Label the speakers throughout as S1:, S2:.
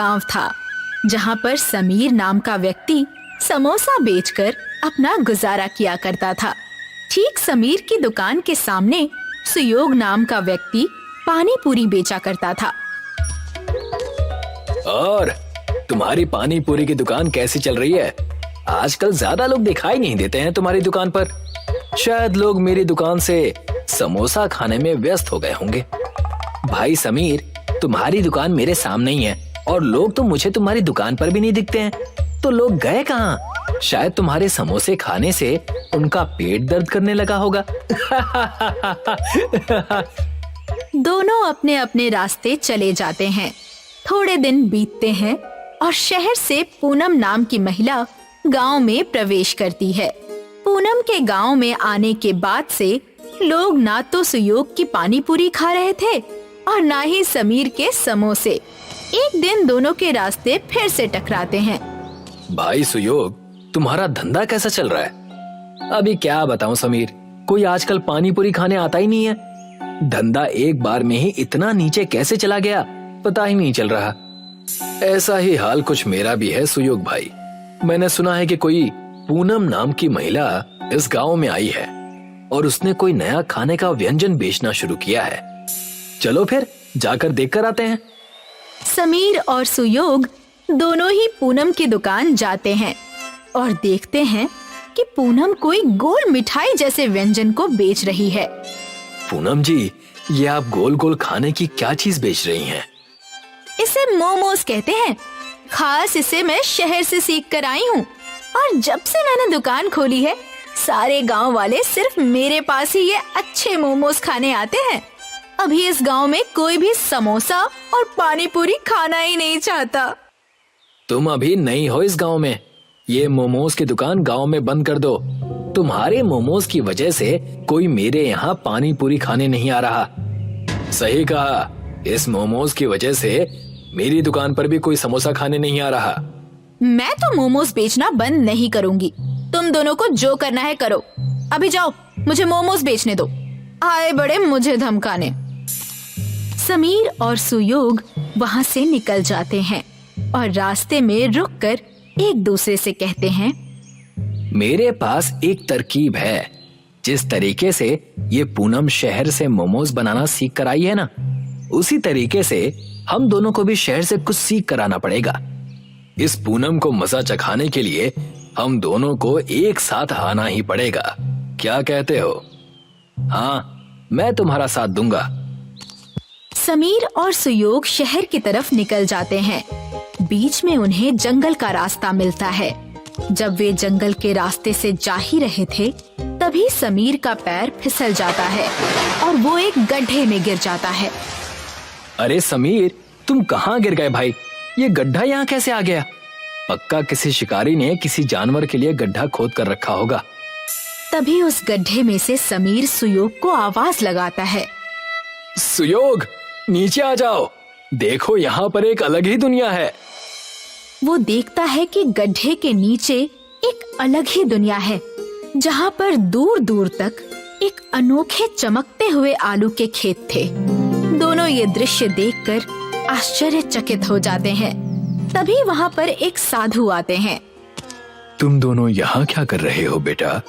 S1: गांव था जहां पर समीर नाम का व्यक्ति समोसा बेचकर अपना गुजारा किया करता था। ठीक समीर की दुकान के सामने सुयोग नाम का व्यक्ति पानी पूरी बेचा करता था।
S2: और तुम्हारी पानी पूरी की दुकान कैसी चल रही है? आजकल ज्यादा लोग दिखाई नहीं देते हैं तुम्हारी दुकान पर। शायद लोग मेरी दुकान से समोसा खाने में व्यस्त हो गए होंगे। भाई समीर, तुम्हारी दुकान मेरे सामने ही है और लोग तो मुझे तुम्हारी दुकान पर भी नहीं दिखते हैं। तो लोग गए कहाँ? शायद तुम्हारे समोसे खाने से उनका पेट दर्द करने लगा होगा।
S1: दोनों अपने अपने रास्ते चले जाते हैं। थोड़े दिन बीतते हैं और शहर से पूनम नाम की महिला गांव में प्रवेश करती है। पूनम के गांव में आने के बाद से लोग ना तो सुयोग की पानी पूरी खा रहे थे और ना ही समीर के समोसे। एक दिन दोनों के रास्ते फिर से टकराते हैं।
S2: भाई सुयोग, तुम्हारा धंधा कैसा चल रहा है? अभी क्या बताऊं समीर, कोई आजकल पानी पूरी खाने आता ही नहीं है। धंधा एक बार में ही इतना नीचे कैसे चला गया पता ही नहीं चल रहा। ऐसा ही हाल कुछ मेरा भी है सुयोग भाई। मैंने सुना है कि कोई पूनम नाम की महिला इस गांव में आई है और उसने कोई नया खाने का व्यंजन बेचना शुरू किया है। चलो फिर जाकर देखकर आते हैं।
S1: समीर और सुयोग दोनों ही पूनम की दुकान जाते हैं और देखते हैं कि पूनम कोई गोल मिठाई जैसे व्यंजन को बेच रही है।
S2: पूनम जी, ये आप गोल गोल खाने की क्या चीज बेच रही हैं?
S1: इसे मोमोज कहते हैं। खास इसे मैं शहर से सीख कर आई हूँ और जब से मैंने दुकान खोली है सारे गांव वाले सिर्फ मेरे पास ही ये अच्छे मोमोज खाने आते हैं। अभी इस गांव में कोई भी समोसा और पानी पूरी खाना ही नहीं चाहता।
S2: तुम अभी नई हो इस गांव में। ये मोमोज की दुकान गांव में बंद कर दो। तुम्हारे मोमोज की वजह से कोई मेरे यहाँ पानी पूरी खाने नहीं आ रहा। सही कहा, इस मोमोज की वजह से मेरी दुकान पर भी कोई समोसा खाने नहीं आ रहा।
S1: मैं तो मोमोज बेचना बंद नहीं करूंगी। तुम दोनों को जो करना है करो। अभी जाओ, मुझे मोमोज बेचने दो। आए बड़े मुझे धमकाने। समीर और सुयोग वहाँ से निकल जाते हैं और रास्ते में रुककर एक दूसरे से कहते हैं,
S2: मेरे पास एक तरकीब है। जिस तरीके से ये पूनम शहर से मोमोज बनाना सीख कर आई है ना, उसी तरीके से हम दोनों को भी शहर से कुछ सीख कर आना पड़ेगा। इस पूनम को मजा चखाने के लिए हम दोनों को एक साथ आना ही पड़ेगा। क्या कहते हो? हाँ, मैं तुम्हारा साथ दूंगा।
S1: समीर और सुयोग शहर की तरफ निकल जाते हैं। बीच में उन्हें जंगल का रास्ता मिलता है। जब वे जंगल के रास्ते से जा ही रहे थे तभी समीर का पैर फिसल जाता है और वो एक गड्ढे में गिर जाता है।
S2: अरे समीर, तुम कहाँ गिर गए भाई? ये गड्ढा यहाँ कैसे आ गया? पक्का किसी शिकारी ने किसी जानवर के लिए गड्ढा खोद कर रखा होगा।
S1: तभी उस गड्ढे में से समीर सुयोग को आवाज लगाता है,
S2: सुयोग, नीचे आ जाओ। देखो, यहाँ पर एक अलग ही दुनिया है।
S1: वो देखता है कि गड्ढे के नीचे एक अलग ही दुनिया है जहाँ पर दूर दूर तक एक अनोखे चमकते हुए आलू के खेत थे। दोनों ये दृश्य देखकर आश्चर्यचकित हो जाते हैं। तभी वहाँ पर एक साधु आते हैं।
S2: तुम दोनों यहाँ क्या कर रहे हो बेटा?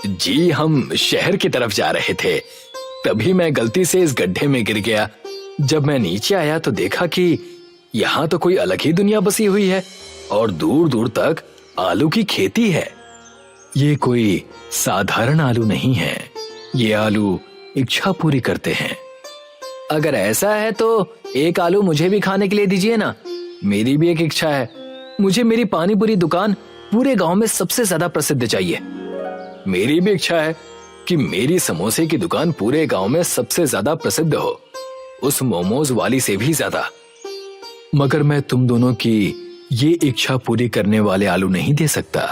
S2: जी, हम शहर की तरफ जा रहे थे। तभी मैं गलती से इस गड्ढे में गिर गया। जब मैं नीचे आया तो देखा कि यहाँ तो कोई अलग ही दुनिया बसी हुई है और दूर दूर तक आलू की खेती है। ये कोई साधारण आलू नहीं है। ये आलू इच्छा पूरी करते हैं। अगर ऐसा है तो एक आलू मुझे भी खाने के लिए दीजिए ना। मेरी भी एक इच्छा है। मुझे मेरी पानी पूरी दुकान पूरे गांव में सबसे ज्यादा प्रसिद्ध चाहिए। मेरी भी इच्छा है कि मेरी समोसे की दुकान पूरे गांव में सबसे ज्यादा प्रसिद्ध हो, उस मोमोज वाली से भी ज्यादा। मगर मैं तुम दोनों की ये इच्छा पूरी करने वाले आलू नहीं दे सकता।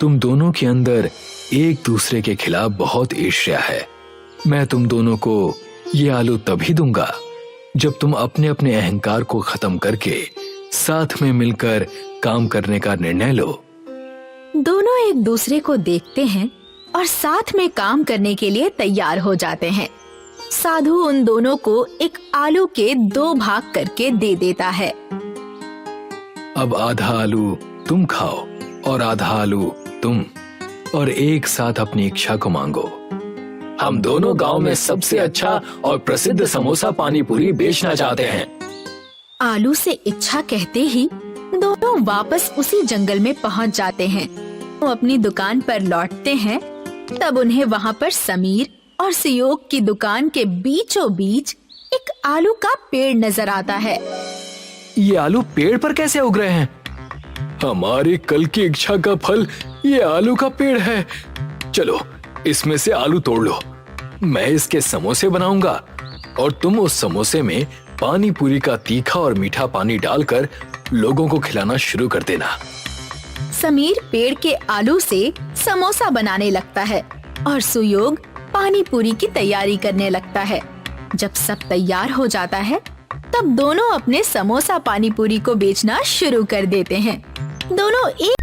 S2: तुम दोनों के अंदर एक दूसरे के खिलाफ बहुत ईर्ष्या है। मैं तुम दोनों को ये आलू तभी दूंगा जब तुम अपने अपने अहंकार को खत्म करके साथ में मिलकर काम करने का निर्णय लो।
S1: दोनों एक दूसरे को देखते हैं और साथ में काम करने के लिए तैयार हो जाते हैं। साधु उन दोनों को एक आलू के 2 भाग करके दे देता है।
S2: अब आधा आलू तुम खाओ और आधा आलू तुम, और एक साथ अपनी इच्छा को मांगो। हम दोनों गांव में सबसे अच्छा और प्रसिद्ध समोसा पानी पूरी बेचना चाहते हैं।
S1: आलू से इच्छा कहते ही दोनों वापस उसी जंगल में पहुंच जाते हैं। वो अपनी दुकान पर लौटते हैं, तब उन्हें वहाँ पर समीर और सुयोग की दुकान के बीचों बीच एक आलू का पेड़ नजर आता है।
S2: ये आलू पेड़ पर कैसे उग रहे हैं? हमारी कल की इच्छा का फल ये आलू का पेड़ है। चलो इसमें से आलू तोड़ लो, मैं इसके समोसे बनाऊंगा और तुम उस समोसे में पानी पूरी का तीखा और मीठा पानी डालकर लोगों को खिलाना शुरू कर देना।
S1: समीर पेड़ के आलू से समोसा बनाने लगता है और सुयोग पानी पूरी की तैयारी करने लगता है। जब सब तैयार हो जाता है, तब दोनों अपने समोसा पानी पूरी को बेचना शुरू कर देते हैं। दोनों एक